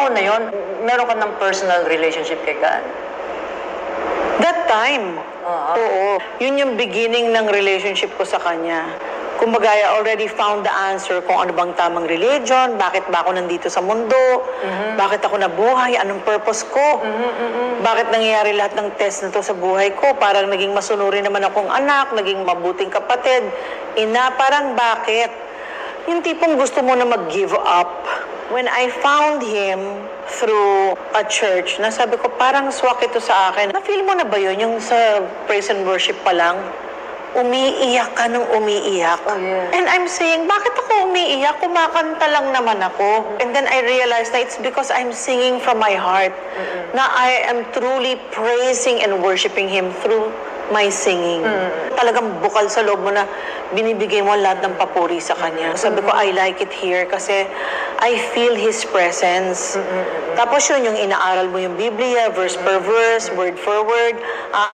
panahon na yon, meron ka ng personal relationship kay God? That time, oo. Yun yung beginning ng relationship ko sa kanya. Kumbaga, I already found the answer kung ano bang tamang religion, bakit ba ako nandito sa mundo, bakit ako nabuhay, anong purpose ko, bakit nangyayari lahat ng test na to sa buhay ko, parang naging masunuri naman akong anak, naging mabuting kapatid, ina, parang bakit? Yung tipong gusto mo na mag-give up. When I found him through a church, nasabi ko, parang swak ito sa akin. Na-feel mo na ba yun, yung sa praise and worship pa lang? Umiiyak ka nung umiiyak. Oh, yeah. And I'm saying, bakit ako umiiyak? Kumakanta lang naman ako. And then I realized that it's because I'm singing from my heart. Na I am truly praising and worshiping Him through my singing. Talagang bukal sa loob mo na binibigay mo lahat ng papuri sa Kanya. Sabi ko, I like it here kasi I feel His presence. Tapos yun, yung inaaral mo yung Biblia, verse per verse, word for word.